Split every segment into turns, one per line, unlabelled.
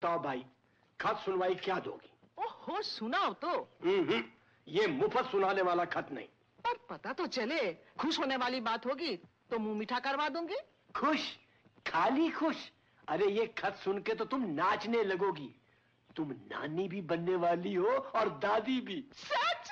तो भाई खत सुनवाई क्या दोगी?
ओहो सुनाओ तो।
ये मुफ्त सुनाने वाला खत नहीं।
पर पता तो चले, खुश होने वाली बात होगी तो मुंह मीठा करवा दूंगी।
खुश? खाली खुश? अरे ये खत सुन के तो तुम नाचने लगोगी। तुम नानी भी बनने वाली हो और दादी भी।
सच?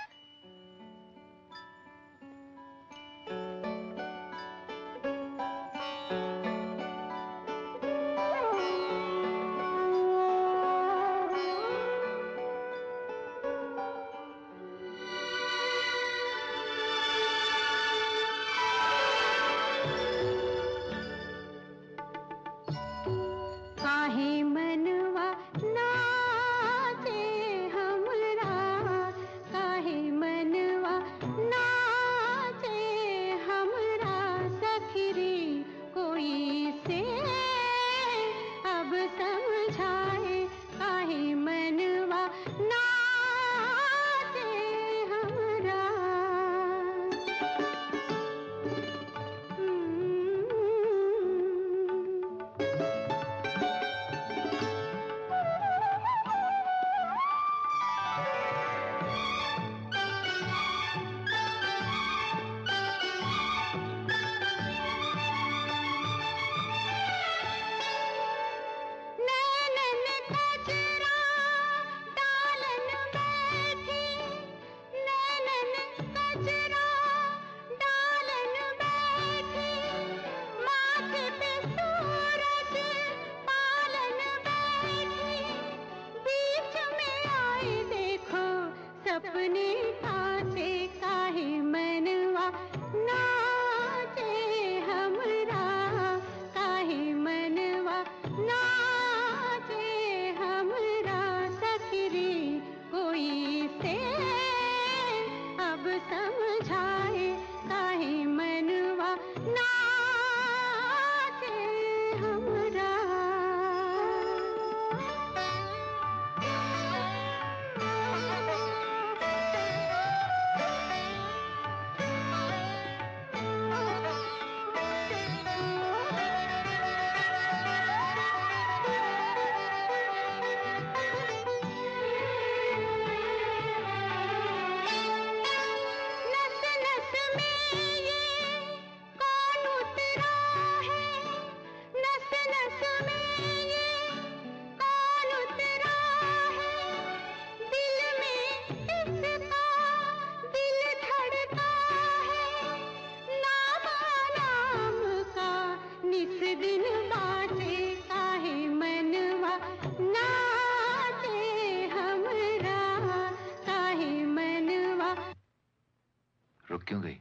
क्यों गई?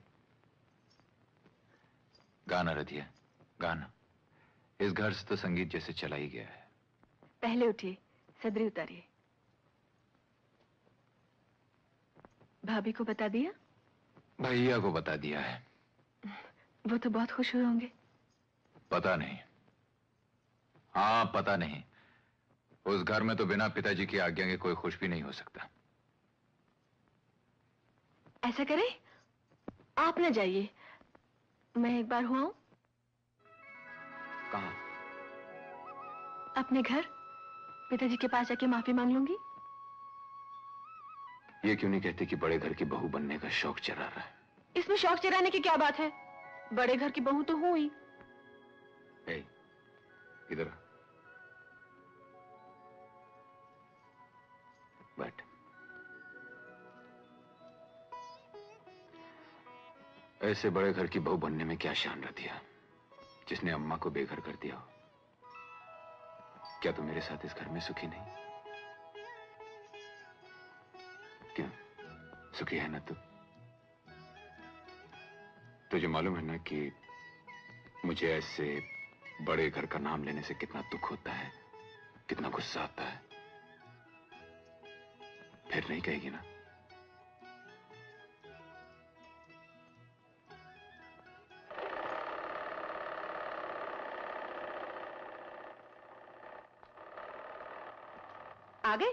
गाना रधिया, गाना। इस घर से तो संगीत जैसे चला ही गया है।
पहले उठिए, सदरी उतारिए। भाभी को बता दिया?
भैया को बता दिया है।
वो तो बहुत खुश हुए होंगे।
पता नहीं। हाँ पता नहीं। उस घर में तो बिना पिताजी की आज्ञा के कोई खुश भी नहीं हो सकता।
ऐसा करें, आप न जाइए, मैं एक बार हुआ हूं।
कहां?
अपने घर। पिताजी के पास जाके माफी मांग लूंगी।
ये क्यों नहीं कहते कि बड़े घर की बहू बनने का शौक चरा रहा है?
इसमें शौक चराने की क्या बात है? बड़े घर की बहू तो हूं ही।
इधर बैठ। ऐसे बड़े घर की बहू बनने में क्या शान रह दिया, जिसने अम्मा को बेघर कर दिया हो? क्या तू मेरे साथ इस घर में सुखी नहीं? क्यों सुखी है ना तू? तुझे मालूम है ना कि मुझे ऐसे बड़े घर का नाम लेने से कितना दुख होता है, कितना गुस्सा आता है। फिर नहीं कहेगी ना?
आ गए?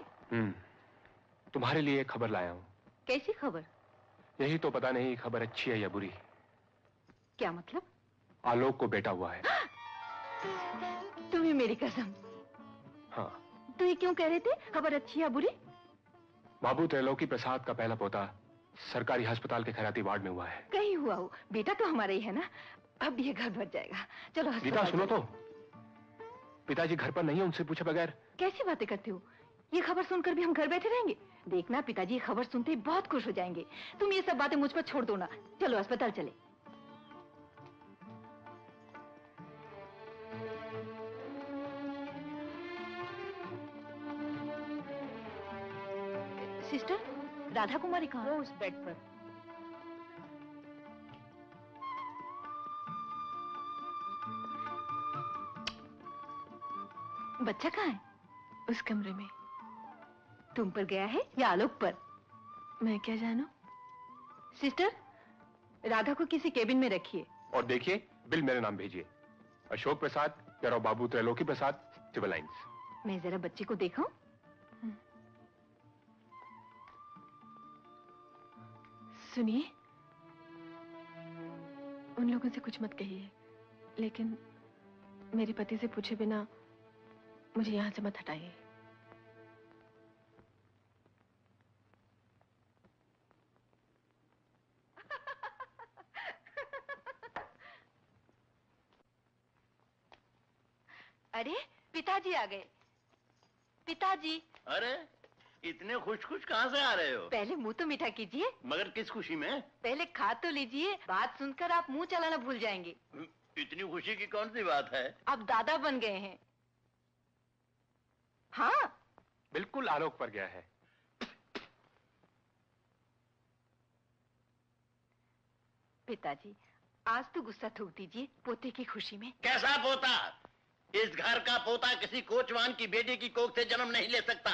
तुम्हारे लिए एक खबर लाया हूं।
कैसी खबर?
यही तो पता नहीं खबर अच्छी है या बुरी।
क्या मतलब?
आलोक को बेटा हुआ है।
तुम्हें मेरी कसम।
हाँ,
तो ये क्यों कह रहे थे खबर अच्छी या बुरी?
बाबू त्रैलोकी प्रसाद का पहला पोता सरकारी अस्पताल के खैराती वार्ड में हुआ है।
कहीं हुआ हो, बेटा तो हमारा ही है ना। अब ये घर भर जाएगा। चलो
गीता सुनो तो, पिताजी घर पर नहीं है, उनसे पूछे बगैर।
कैसी बातें करते हो? ये खबर सुनकर भी हम घर बैठे रहेंगे? देखना पिताजी ये खबर सुनते ही बहुत खुश हो जाएंगे। तुम ये सब बातें मुझ पर छोड़ दो ना। चलो अस्पताल चले। सिस्टर, राधा कुमारी कहाँ? वो उस बेड पर। बच्चा कहाँ है?
उस कमरे में।
तुम पर गया है या आलोक पर?
मैं क्या जानूं?
सिस्टर, राधा को किसी केबिन में रखिए।
और देखिए, बिल मेरे नाम भेजिए। Ashok Prasad, care of Babu Trailoki Prasad, Civil Lines.
मैं जरा बच्चे को देखूं?
सुनिए, उन लोगों से कुछ मत कहिए, लेकिन मेरे पति से पूछे बिना मुझे यहाँ से मत हटाइए।
अरे पिताजी आ गए। पिताजी।
अरे इतने खुश खुश कहाँ से आ रहे हो?
पहले मुंह तो मीठा कीजिए।
मगर किस खुशी में?
पहले खा तो लीजिए, बात सुनकर आप मुंह चलाना भूल जाएंगे।
इतनी खुशी की कौन सी बात है?
आप दादा बन गए हैं। हाँ,
बिल्कुल आलोक पर गया है।
पिताजी आज तो गुस्सा थूक दीजिए पोते की खुशी में।
कैसा पोता? इस घर का पोता किसी कोचवान की बेटी की कोख से जन्म नहीं ले सकता।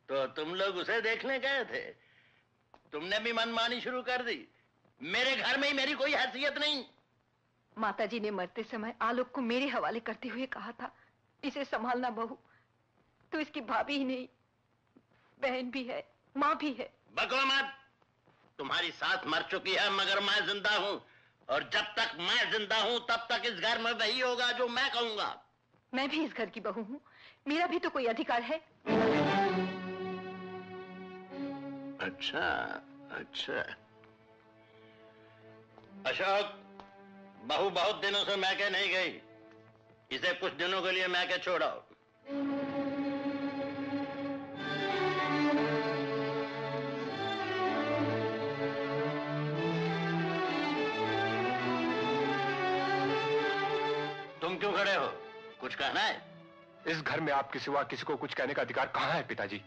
तो तुम लोग उसे देखने गए थे, तुमने भी मनमानी शुरू कर दी। मेरे घर में ही मेरी कोई हैसियत नहीं।
माताजी ने मरते समय आलोक को मेरे हवाले करते हुए कहा था, इसे संभालना बहू। तो इसकी भाभी ही नहीं, बहन भी है, माँ भी है।
बको मत। तुम्हारी सास मर चुकी है मगर मैं जिंदा हूँ, और जब तक मैं जिंदा हूँ तब तक इस घर में वही होगा जो मैं कहूंगा।
मैं भी इस घर की बहू हूँ, मेरा भी तो कोई अधिकार है।
अच्छा अच्छा। अशोक, बहू बहुत दिनों से मैके नहीं गई, इसे कुछ दिनों के लिए मैके छोड़ो। तुम क्यों खड़े हो? कुछ कहना है?
इस घर में आपके सिवा किसी को कुछ कहने का अधिकार कहाँ है पिताजी?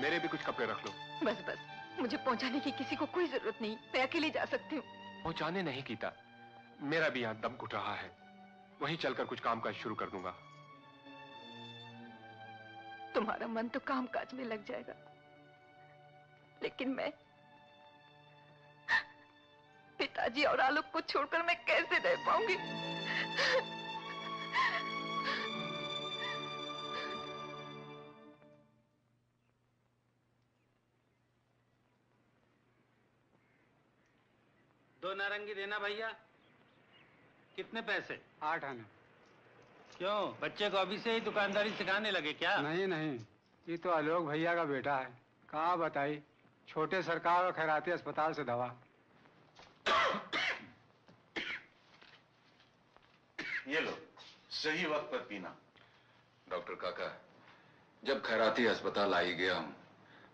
मेरे भी कुछ कपड़े रख लो।
बस बस, मुझे पहुंचाने की किसी को कोई जरूरत नहीं, मैं अकेले जा सकती हूँ।
पहुंचाने नहीं कीता, मेरा भी यहाँ दम घुट रहा है, वहीं चलकर कुछ काम काज शुरू कर दूंगा।
तुम्हारा मन तो काम काज में लग जाएगा, लेकिन मैं, पिताजी और आलोक को छोड़कर मैं कैसे रह पाऊंगी?
दो नारंगी देना भैया। कितने पैसे?
8 आने।
क्यों, बच्चे को अभी से ही दुकानदारी सिखाने लगे क्या?
नहीं नहीं, ये तो आलोक भैया का बेटा है। कहाँ बताई, छोटे सरकार और खैराती अस्पताल से दवा।
ये लो, सही वक्त पर पीना। डॉक्टर काका, जब खैराती अस्पताल आ ही गया हूं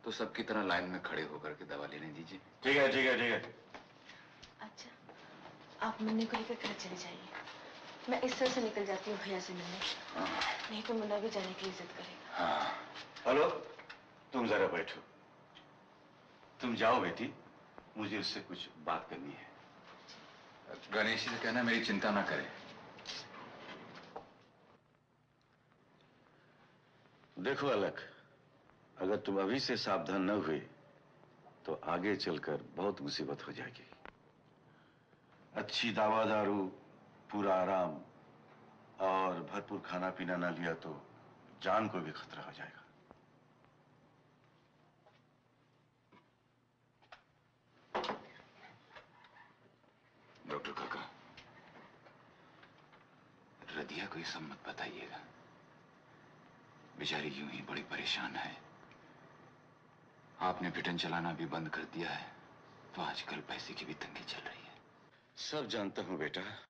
तो सबकी तरह लाइन में खड़े होकर के दवा लेने दीजिए। ठीक है ठीक है ठीक है।
अच्छा, आप मुन्ने को लेकर घर चले जाइए, मैं इस तरह से निकल जाती हूँ भैया से मिलने। नहीं तो मुन्ना भी जाने की इज्जत करेगा।
हाँ। हेलो, तुम जरा बैठो। तुम जाओ बेटी, मुझे उससे कुछ बात करनी है। गणेश से कहना मेरी चिंता ना करे।
देखो अलक, अगर तुम अभी से सावधान न हुए तो आगे चलकर बहुत मुसीबत हो जाएगी। अच्छी दवा दारू, पूरा आराम और भरपूर खाना पीना ना लिया तो जान को भी खतरा हो जाएगा।
दिया कोई सब मत बताइएगा। बेचारी यूं ही बड़ी परेशान है। आपने पिटन चलाना भी बंद कर दिया है, तो आजकल पैसे की भी तंगी चल रही है। सब जानता हूं बेटा।